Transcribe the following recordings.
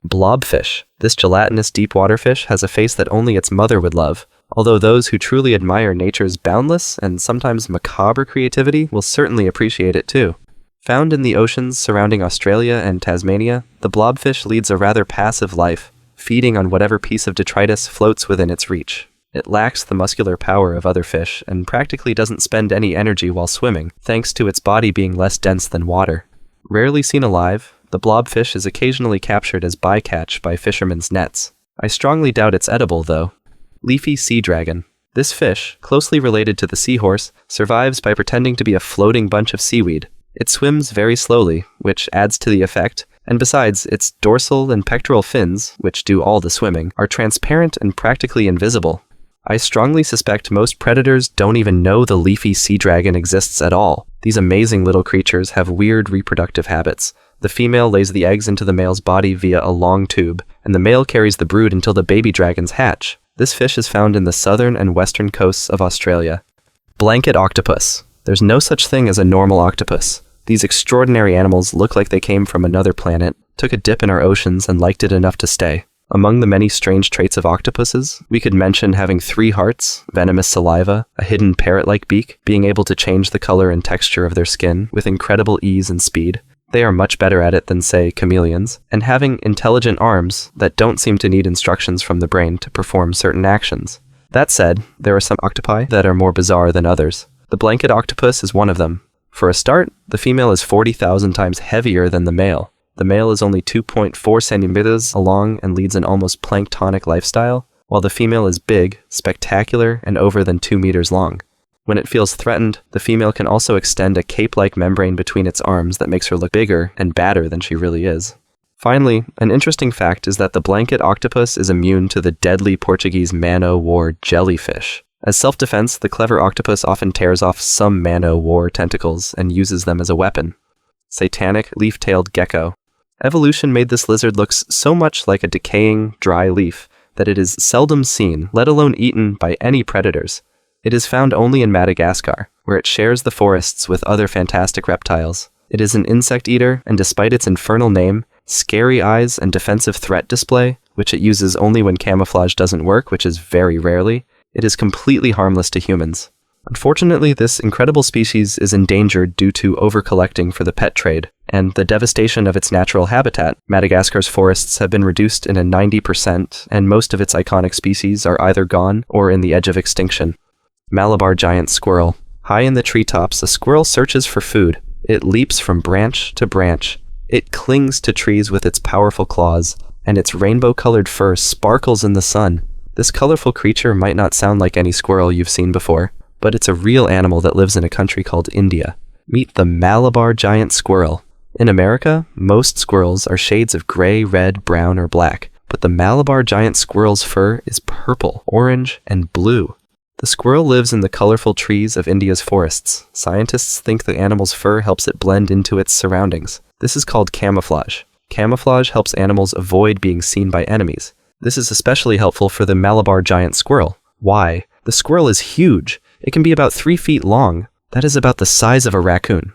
Blobfish. This gelatinous deep-water fish has a face that only its mother would love, although those who truly admire nature's boundless and sometimes macabre creativity will certainly appreciate it too. Found in the oceans surrounding Australia and Tasmania, the blobfish leads a rather passive life, feeding on whatever piece of detritus floats within its reach. It lacks the muscular power of other fish and practically doesn't spend any energy while swimming, thanks to its body being less dense than water. Rarely seen alive, the blobfish is occasionally captured as bycatch by fishermen's nets. I strongly doubt it's edible, though. Leafy Sea Dragon. This fish, closely related to the seahorse, survives by pretending to be a floating bunch of seaweed. It swims very slowly, which adds to the effect, and besides, its dorsal and pectoral fins, which do all the swimming, are transparent and practically invisible. I strongly suspect most predators don't even know the leafy sea dragon exists at all. These amazing little creatures have weird reproductive habits. The female lays the eggs into the male's body via a long tube, and the male carries the brood until the baby dragons hatch. This fish is found in the southern and western coasts of Australia. Blanket octopus. There's no such thing as a normal octopus. These extraordinary animals look like they came from another planet, took a dip in our oceans, and liked it enough to stay. Among the many strange traits of octopuses, we could mention having 3 hearts, venomous saliva, a hidden parrot-like beak, being able to change the color and texture of their skin with incredible ease and speed. They are much better at it than, say, chameleons, and having intelligent arms that don't seem to need instructions from the brain to perform certain actions. That said, there are some octopi that are more bizarre than others. The blanket octopus is one of them. For a start, the female is 40,000 times heavier than the male. The male is only 2.4 centimeters long and leads an almost planktonic lifestyle, while the female is big, spectacular, and over than 2 meters long. When it feels threatened, the female can also extend a cape-like membrane between its arms that makes her look bigger and badder than she really is. Finally, an interesting fact is that the blanket octopus is immune to the deadly Portuguese man-o'-war jellyfish. As self-defense, the clever octopus often tears off some man-o'-war tentacles and uses them as a weapon. Satanic leaf-tailed gecko. Evolution made this lizard look so much like a decaying, dry leaf that it is seldom seen, let alone eaten, by any predators. It is found only in Madagascar, where it shares the forests with other fantastic reptiles. It is an insect eater, and despite its infernal name, scary eyes, and defensive threat display, which it uses only when camouflage doesn't work, which is very rarely, it is completely harmless to humans. Unfortunately, this incredible species is endangered due to over-collecting for the pet trade, and the devastation of its natural habitat. Madagascar's forests have been reduced in a 90%, and most of its iconic species are either gone or in the edge of extinction. Malabar giant squirrel. High in the treetops, a squirrel searches for food. It leaps from branch to branch. It clings to trees with its powerful claws, and its rainbow-colored fur sparkles in the sun. This colorful creature might not sound like any squirrel you've seen before, but it's a real animal that lives in a country called India. Meet the Malabar giant squirrel. In America, most squirrels are shades of gray, red, brown, or black, but the Malabar giant squirrel's fur is purple, orange, and blue. The squirrel lives in the colorful trees of India's forests. Scientists think the animal's fur helps it blend into its surroundings. This is called camouflage. Camouflage helps animals avoid being seen by enemies. This is especially helpful for the Malabar giant squirrel. Why? The squirrel is huge. It can be about 3 feet long. That is about the size of a raccoon.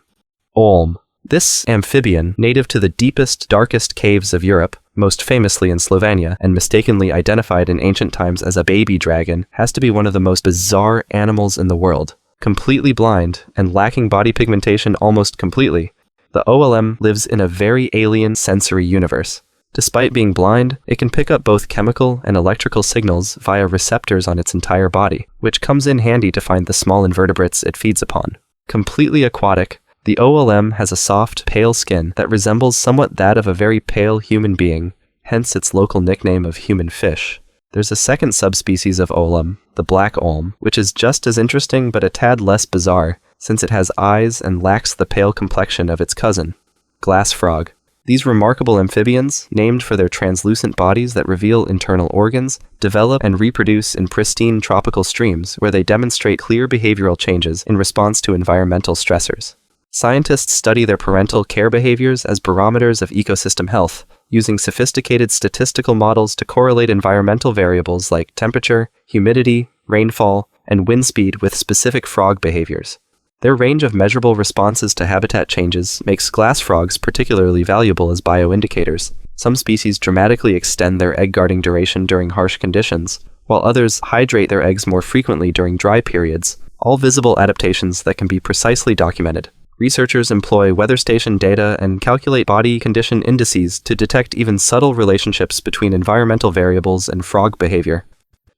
Olm. This amphibian, native to the deepest, darkest caves of Europe, most famously in Slovenia, and mistakenly identified in ancient times as a baby dragon, has to be one of the most bizarre animals in the world. Completely blind, and lacking body pigmentation almost completely, the OLM lives in a very alien sensory universe. Despite being blind, it can pick up both chemical and electrical signals via receptors on its entire body, which comes in handy to find the small invertebrates it feeds upon. Completely aquatic, the OLM has a soft, pale skin that resembles somewhat that of a very pale human being, hence its local nickname of human fish. There's a second subspecies of olm, the black olm, which is just as interesting but a tad less bizarre, since it has eyes and lacks the pale complexion of its cousin. Glass frog. These remarkable amphibians, named for their translucent bodies that reveal internal organs, develop and reproduce in pristine tropical streams where they demonstrate clear behavioral changes in response to environmental stressors. Scientists study their parental care behaviors as barometers of ecosystem health, using sophisticated statistical models to correlate environmental variables like temperature, humidity, rainfall, and wind speed with specific frog behaviors. Their range of measurable responses to habitat changes makes glass frogs particularly valuable as bioindicators. Some species dramatically extend their egg-guarding duration during harsh conditions, while others hydrate their eggs more frequently during dry periods, all visible adaptations that can be precisely documented. Researchers employ weather station data and calculate body condition indices to detect even subtle relationships between environmental variables and frog behavior.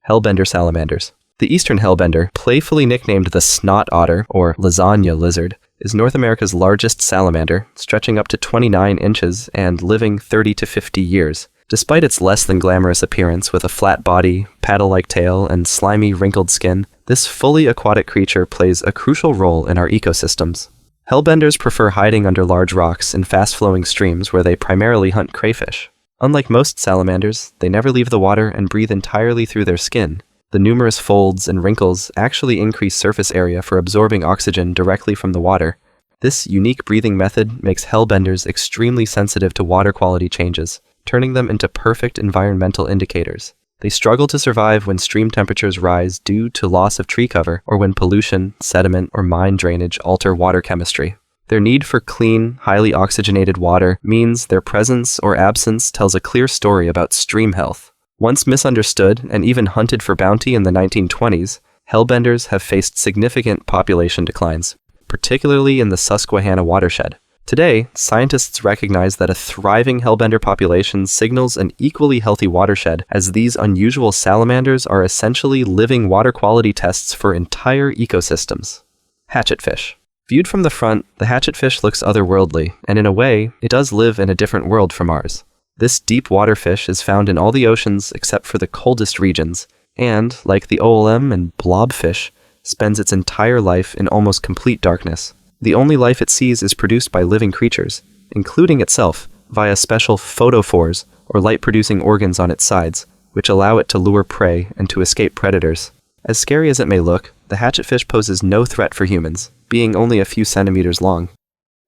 Hellbender salamanders. The eastern hellbender, playfully nicknamed the snot otter, or lasagna lizard, is North America's largest salamander, stretching up to 29 inches and living 30 to 50 years. Despite its less than glamorous appearance with a flat body, paddle-like tail, and slimy, wrinkled skin, this fully aquatic creature plays a crucial role in our ecosystems. Hellbenders prefer hiding under large rocks in fast-flowing streams where they primarily hunt crayfish. Unlike most salamanders, they never leave the water and breathe entirely through their skin. The numerous folds and wrinkles actually increase surface area for absorbing oxygen directly from the water. This unique breathing method makes hellbenders extremely sensitive to water quality changes, turning them into perfect environmental indicators. They struggle to survive when stream temperatures rise due to loss of tree cover or when pollution, sediment, or mine drainage alter water chemistry. Their need for clean, highly oxygenated water means their presence or absence tells a clear story about stream health. Once misunderstood and even hunted for bounty in the 1920s, hellbenders have faced significant population declines, particularly in the Susquehanna watershed. Today, scientists recognize that a thriving hellbender population signals an equally healthy watershed, as these unusual salamanders are essentially living water quality tests for entire ecosystems. Hatchetfish. Viewed from the front, the hatchetfish looks otherworldly, and in a way, it does live in a different world from ours. This deep water fish is found in all the oceans except for the coldest regions, and, like the OLM and blobfish, spends its entire life in almost complete darkness. The only life it sees is produced by living creatures, including itself, via special photophores, or light-producing organs on its sides, which allow it to lure prey and to escape predators. As scary as it may look, the hatchetfish poses no threat for humans, being only a few centimeters long.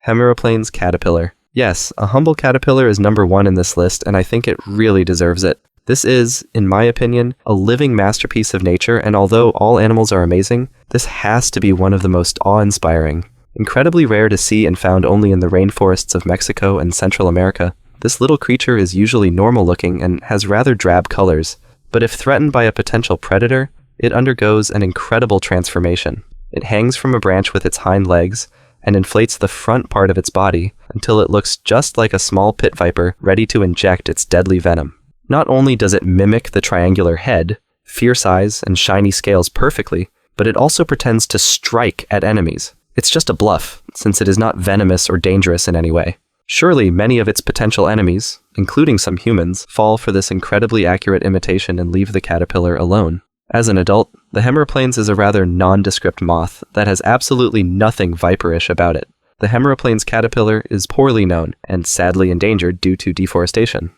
Hemeroplanes caterpillar. Yes, a humble caterpillar is number one in this list, and I think it really deserves it. This is, in my opinion, a living masterpiece of nature, and although all animals are amazing, this has to be one of the most awe-inspiring. Incredibly rare to see and found only in the rainforests of Mexico and Central America, this little creature is usually normal-looking and has rather drab colors, but if threatened by a potential predator, it undergoes an incredible transformation. It hangs from a branch with its hind legs and inflates the front part of its body until it looks just like a small pit viper ready to inject its deadly venom. Not only does it mimic the triangular head, fierce eyes, and shiny scales perfectly, but it also pretends to strike at enemies. It's just a bluff, since it is not venomous or dangerous in any way. Surely many of its potential enemies, including some humans, fall for this incredibly accurate imitation and leave the caterpillar alone. As an adult, the Hemeroplanes is a rather nondescript moth that has absolutely nothing viperish about it. The Hemeroplanes caterpillar is poorly known and sadly endangered due to deforestation.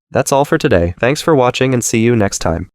That's all for today. Thanks for watching and see you next time.